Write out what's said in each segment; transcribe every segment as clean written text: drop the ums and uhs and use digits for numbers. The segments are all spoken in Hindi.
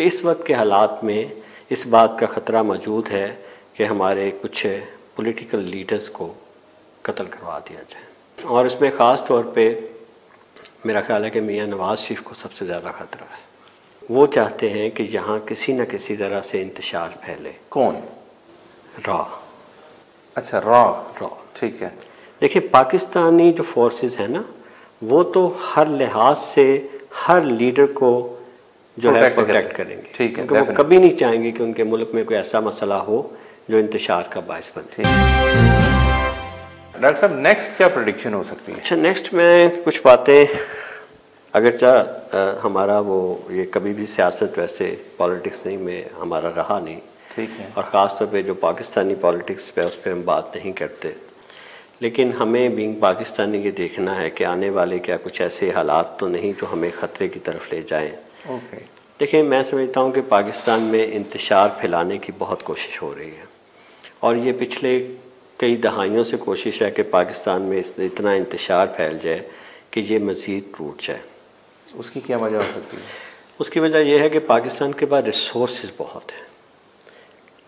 इस वक्त के हालात में इस बात का ख़तरा मौजूद है कि हमारे कुछ पॉलिटिकल लीडर्स को कत्ल करवा दिया जाए, और इसमें ख़ास तौर पे मेरा ख्याल है कि मियाँ नवाज़ शरीफ को सबसे ज़्यादा ख़तरा है। वो चाहते हैं कि यहाँ किसी न किसी तरह से इंतशार फैले। कौन? रॉ। अच्छा, रॉ, ठीक है। देखिए, पाकिस्तानी जो फोर्सेस हैं ना, वो तो हर लिहाज से हर लीडर को जो है प्रोटेक्ट करेंगे, ठीक है, क्योंकि वो कभी नहीं चाहेंगे कि उनके मुल्क में कोई ऐसा मसला हो जो इंतशार का बायस बने। डॉक्टर साहब, नेक्स्ट क्या प्रेडिक्शन हो सकती है? अच्छा, नेक्स्ट में कुछ बातें, अगर हमारा वो ये कभी भी सियासत वैसे पॉलिटिक्स नहीं में हमारा रहा नहीं, ठीक है, और ख़ास तौर पे जो पाकिस्तानी पॉलिटिक्स पे उस पर हम बात नहीं करते, लेकिन हमें बीइंग पाकिस्तानी ये देखना है कि आने वाले क्या कुछ ऐसे हालात तो नहीं जो हमें ख़तरे की तरफ ले जाएं। ओके। देखिए, मैं समझता हूँ कि पाकिस्तान में इंतशार फैलाने की बहुत कोशिश हो रही है, और ये पिछले कई दहाइयों से कोशिश है कि पाकिस्तान में इतना इंतशार फैल जाए कि ये मज़ीद टूट जाए। उसकी क्या वजह हो सकती है? उसकी वजह यह है कि पाकिस्तान के पास रिसोर्सेज बहुत हैं।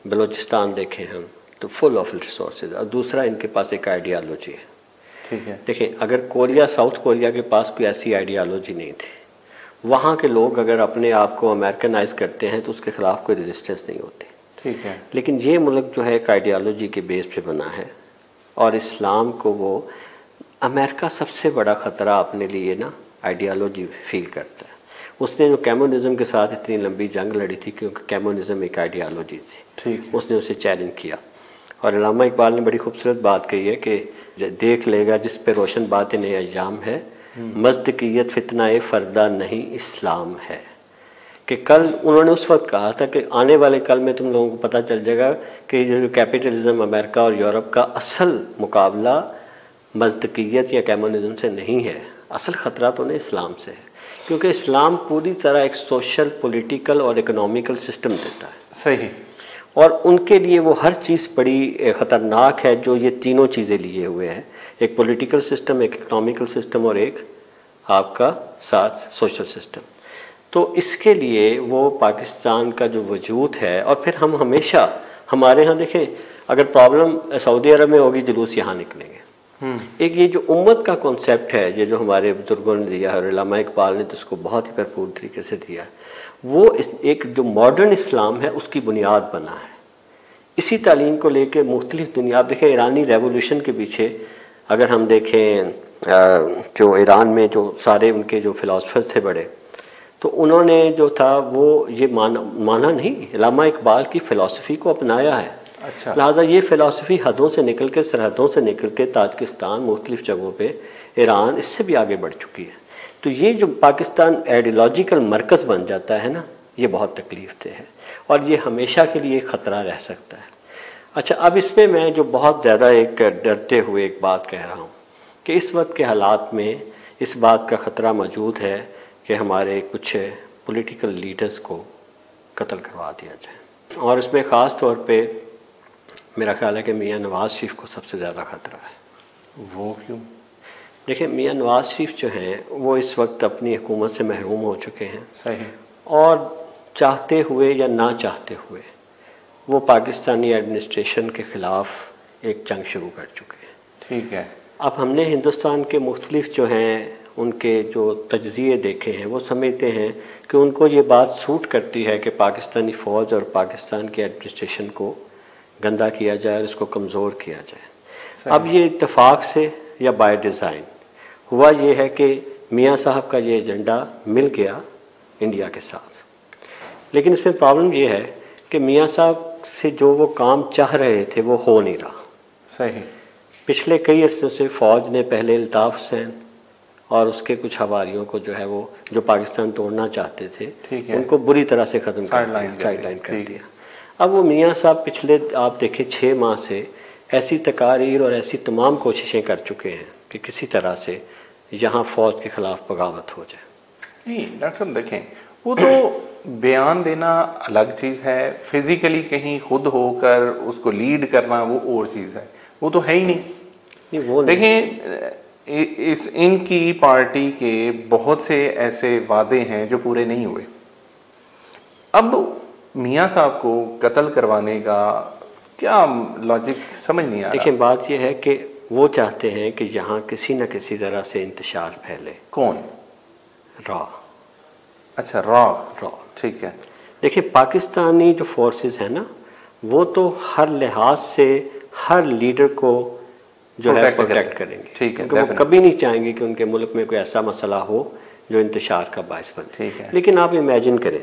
बलूचिस्तान देखें हम तो फुल ऑफ रिसोर्सेज, और दूसरा इनके पास एक आइडियालॉजी है। ठीक है। देखें, अगर कोरिया, साउथ कोरिया के पास कोई ऐसी आइडियालॉजी नहीं थी, वहाँ के लोग अगर अपने आप को अमेरिकनाइज करते हैं तो उसके ख़िलाफ़ कोई रेजिस्टेंस नहीं होती। ठीक है। लेकिन ये मुल्क जो है एक आइडियालॉजी के बेस पे बना है, और इस्लाम को वो अमेरिका सबसे बड़ा ख़तरा अपने लिए ना आइडियालॉजी फील करता है। उसने जो कम्युनिज़म के साथ इतनी लंबी जंग लड़ी थी क्योंकि कम्युनिज़म एक आइडियालॉजी थी। ठीक। उसने उसे चैलेंज किया, और अल्लामा इकबाल ने बड़ी खूबसूरत बात कही है कि देख लेगा जिस पे रोशन बात नए अय्याम है, मज़दकियत फितना फ़र्दा नहीं इस्लाम है। कि कल उन्होंने उस वक्त कहा था कि आने वाले कल में तुम लोगों को पता चल जाएगा कि जो कैपिटलिज्म अमेरिका और यूरोप का असल मुकाबला मज़दकियत या कम्युनिज़म से नहीं है, असल ख़तरा तो नहीं इस्लाम से है, क्योंकि इस्लाम पूरी तरह एक सोशल, पॉलिटिकल और इकोनॉमिकल सिस्टम देता है। सही। और उनके लिए वो हर चीज़ बड़ी ख़तरनाक है जो ये तीनों चीज़ें लिए हुए हैं, एक पॉलिटिकल सिस्टम, एक इकोनॉमिकल सिस्टम और एक आपका साथ सोशल सिस्टम। तो इसके लिए वो पाकिस्तान का जो वजूद है, और फिर हम हमेशा हमारे यहाँ देखें, अगर प्रॉब्लम सऊदी अरब में होगी, जुलूस यहाँ निकलेंगे। एक ये जो उम्मत का कॉन्सेप्ट है, ये जो हमारे बुजुर्गों ने दिया है, अल्लामा इकबाल ने तो उसको बहुत ही भरपूर तरीके से दिया है, वो एक जो मॉडर्न इस्लाम है उसकी बुनियाद बना है। इसी तालीम को लेके मुख्तलिफ दुनिया, आप देखें ईरानी रेवोल्यूशन के पीछे अगर हम देखें, जो ईरान में जो सारे उनके जो फ़िलासफ़र्स थे बड़े, तो उन्होंने जो था वो ये माना नहीं, अल्लामा इकबाल की फ़िलासफ़ी को अपनाया है। अच्छा। लिहाजा ये फ़िलासफ़ी हदों से निकल के, सरहदों से निकल के ताजिकिस्तान, मुख्तलिफ़ जगहों पे ईरान, इससे भी आगे बढ़ चुकी है। तो ये जो पाकिस्तान आइडियोलॉजिकल मरकज़ बन जाता है ना, ये बहुत तकलीफ दे है, और ये हमेशा के लिए ख़तरा रह सकता है। अच्छा, अब इसमें मैं जो बहुत ज़्यादा एक डरते हुए एक बात कह रहा हूँ कि इस वक्त के हालात में इस बात का ख़तरा मौजूद है कि हमारे कुछ पॉलिटिकल लीडर्स को कत्ल करवा दिया जाए, और इसमें ख़ास तौर पे मेरा ख्याल है कि मियाँ नवाज़ शरीफ को सबसे ज़्यादा ख़तरा है। वो क्यों? देखिए, मियाँ नवाज़ शरीफ जो हैं वो इस वक्त अपनी हुकूमत से महरूम हो चुके हैं। सही। और चाहते हुए या ना चाहते हुए वो पाकिस्तानी एडमिनिस्ट्रेशन के ख़िलाफ़ एक जंग शुरू कर चुके हैं। ठीक है। अब हमने हिंदुस्तान के मुख्तलिफ जो हैं उनके जो तज्ज़िये देखे हैं, वो समझते हैं कि उनको ये बात सूट करती है कि पाकिस्तानी फ़ौज और पाकिस्तान के एडमिनिस्ट्रेशन को गंदा किया जाए और इसको कमज़ोर किया जाए। अब ये इत्तेफाक से या बाय डिज़ाइन हुआ ये है कि मियाँ साहब का ये एजेंडा मिल गया इंडिया के साथ, लेकिन इसमें प्रॉब्लम ये है कि मियाँ साहब से जो वो काम चाह रहे थे वो हो नहीं रहा। सही। पिछले कई अरसों से फ़ौज ने पहले अल्ताफ़ हुसैन और उसके कुछ हवारियों को जो है वो जो पाकिस्तान तोड़ना चाहते थे, उनको बुरी तरह से ख़त्म कर दिया, साइडलाइन कर दिया। अब वो मियाँ साहब पिछले आप देखें 6 माह से ऐसी तकारीर और ऐसी तमाम कोशिशें कर चुके हैं कि किसी तरह से यहाँ फ़ौज के ख़िलाफ़ बगावत हो जाए। नहीं डॉक्टर साहब, देखें, वो तो बयान देना अलग चीज़ है, फिज़िकली कहीं खुद होकर उसको लीड करना वो और चीज़ है, वो तो है ही नहीं। वो देखें, इनकी पार्टी के बहुत से ऐसे वादे हैं जो पूरे नहीं हुए। अब मियाँ साहब को कत्ल करवाने का क्या लॉजिक समझ नहीं आ रहा। देखिए बात यह है कि वो चाहते हैं कि यहाँ किसी न किसी तरह से इंतशार फैले। कौन? रॉ। अच्छा रॉ। ठीक है। देखिए पाकिस्तानी जो फोर्सेस हैं ना, वो तो हर लिहाज से हर लीडर को जो है प्रोटेक्ट करेंगे। ठीक है। क्योंकि वो कभी नहीं चाहेंगे कि उनके मुल्क में कोई ऐसा मसला हो जो इंतशार का बायस बने। ठीक है। लेकिन आप इमेजिन करें,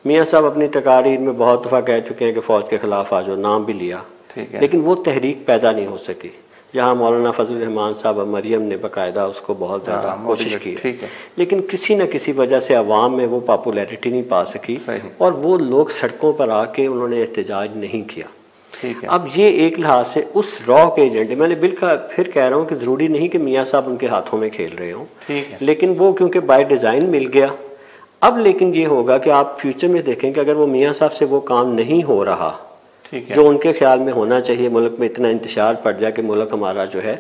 मियाँ साहब अपनी तकारीर में बहुत दफ़ा कह चुके हैं कि फ़ौज के ख़िलाफ़ आ जाओ, नाम भी लिया। ठीक है। लेकिन वो तहरीक पैदा नहीं हो सकी, जहाँ मौलाना फजल रहमान साहब और मरियम ने बाकायदा उसको बहुत ज़्यादा कोशिश की। ठीक है। लेकिन किसी न किसी वजह से अवाम में वो पॉपुलैरिटी नहीं पा सकी और वो लोग सड़कों पर आके उन्होंने एहतजाज नहीं किया। ठीक है। अब ये एक लिहाज से उस रॉ के एजेंडे, मैंने बिल्कुल फिर कह रहा हूँ कि ज़रूरी नहीं कि मियाँ साहब उनके हाथों में खेल रहे हों। ठीक है। लेकिन वो क्योंकि बाय डिज़ाइन मिल गया। अब लेकिन ये होगा कि आप फ्यूचर में देखें कि अगर वो मियाँ साहब से वो काम नहीं हो रहा जो उनके ख्याल में होना चाहिए, मुल्क में इतना इंतशार पड़ जाए कि मुल्क हमारा जो है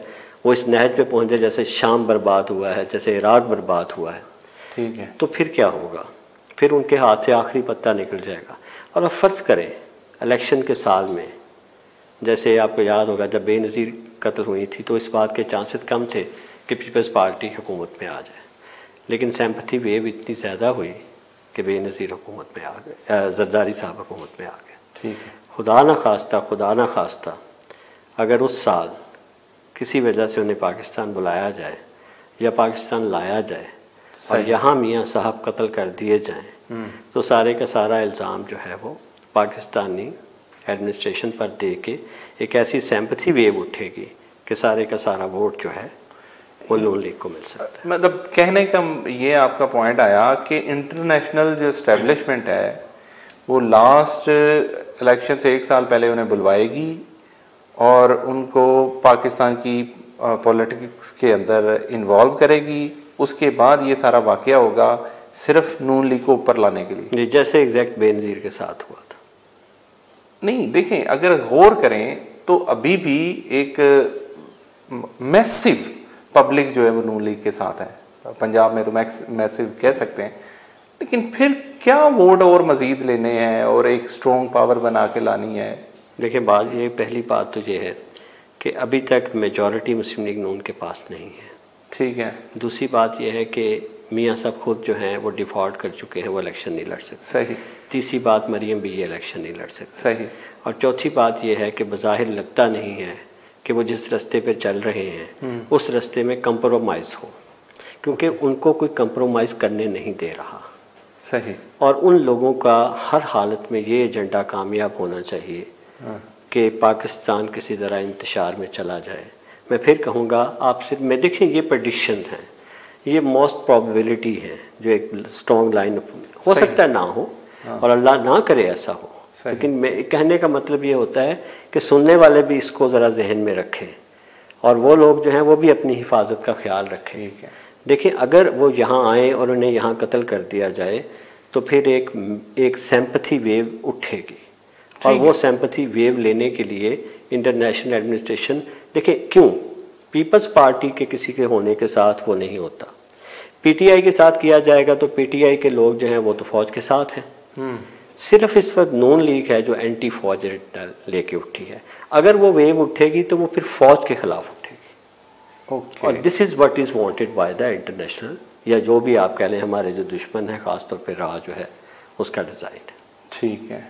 वो इस नहज पे पहुँच जाए, जैसे शाम बर्बाद हुआ है, जैसे इराक बर्बाद हुआ है। ठीक है। तो फिर क्या होगा? फिर उनके हाथ से आखिरी पत्ता निकल जाएगा। और अब फ़र्ज़ करें इलेक्शन के साल में, जैसे आपको याद होगा जब बेनज़ीर कत्ल हुई थी तो इस बात के चांसेस कम थे कि पीपल्स पार्टी हुकूमत में आ जाए, लेकिन सिंपैथी वेव इतनी ज़्यादा हुई कि बेनज़ीर हुकूमत में आ गए, जरदारी साहब हुकूमत में आ गए। ठीक है। खुदा ना खास्ता अगर उस साल किसी वजह से उन्हें पाकिस्तान बुलाया जाए या पाकिस्तान लाया जाए और यहाँ मियाँ साहब कत्ल कर दिए जाएं, तो सारे का सारा इल्ज़ाम जो है वो पाकिस्तानी एडमिनिस्ट्रेशन पर दे के एक ऐसी सिंपैथी वेव उठेगी कि सारे का सारा वोट जो है वो नून लीग को मिल सकता है। मतलब कहने का ये आपका पॉइंट आया कि इंटरनेशनल जो इस्टेब्लिशमेंट है वो लास्ट इलेक्शन से 1 साल पहले उन्हें बुलवाएगी और उनको पाकिस्तान की पॉलिटिक्स के अंदर इन्वॉल्व करेगी। उसके बाद ये सारा वाक़या होगा सिर्फ नून लीग को ऊपर लाने के लिए, जैसे एग्जैक्ट बेनज़ीर के साथ हुआ था। नहीं देखें, अगर गौर करें तो अभी भी एक मैसिव पब्लिक जो है वो नून लीग के साथ है। पंजाब में तो मैसिव कह सकते हैं, लेकिन फिर क्या वोट और मज़ीद लेने हैं और एक स्ट्रॉन्ग पावर बना के लानी है। देखिए बात ये, पहली बात तो ये है कि अभी तक मेजॉरिटी मुस्लिम लीग नून के पास नहीं है। ठीक है। दूसरी बात यह है कि मियाँ साहब खुद जो हैं वो डिफ़ॉल्ट कर चुके हैं, वो इलेक्शन नहीं लड़ सकते। सही। तीसरी बात, मरियम भी ये इलेक्शन नहीं लड़ सकते। सही। और चौथी बात यह है कि बज़ाहिर लगता नहीं है कि वो जिस रास्ते पे चल रहे हैं उस रास्ते में कंप्रोमाइज़ हो, क्योंकि उनको कोई कंप्रोमाइज़ करने नहीं दे रहा। सही। और उन लोगों का हर हालत में ये एजेंडा कामयाब होना चाहिए कि पाकिस्तान किसी तरह इंतशार में चला जाए। मैं फिर कहूँगा आपसे, मैं देखें ये प्रेडिक्शंस हैं, ये मोस्ट प्रोबेबिलिटी है, जो एक स्ट्रॉन्ग लाइन हो सकता है ना हो और अल्लाह ना करे ऐसा हो, लेकिन मैं कहने का मतलब ये होता है कि सुनने वाले भी इसको ज़रा जहन में रखें और वो लोग जो हैं वो भी अपनी हिफाजत का ख्याल रखें। देखिए अगर वो यहाँ आए और उन्हें यहाँ कत्ल कर दिया जाए तो फिर एक सिंपैथी वेव उठेगी और वो सिंपैथी वेव लेने के लिए इंटरनेशनल एडमिनिस्ट्रेशन, देखिए क्यों पीपल्स पार्टी के किसी के होने के साथ वो नहीं होता, पीटीआई के साथ किया जाएगा तो पीटीआई के लोग जो हैं वो तो फौज के साथ हैं। सिर्फ इस वक्त नून लीग है जो एंटी फौज लेके उठी है। अगर वो वेव उठेगी तो वो फिर फौज के खिलाफ उठेगी। और this is what is wanted by the international, या जो भी आप कह लें हमारे जो दुश्मन हैं, ख़ासतौर पर राह जो है उसका डिज़ाइन। ठीक है।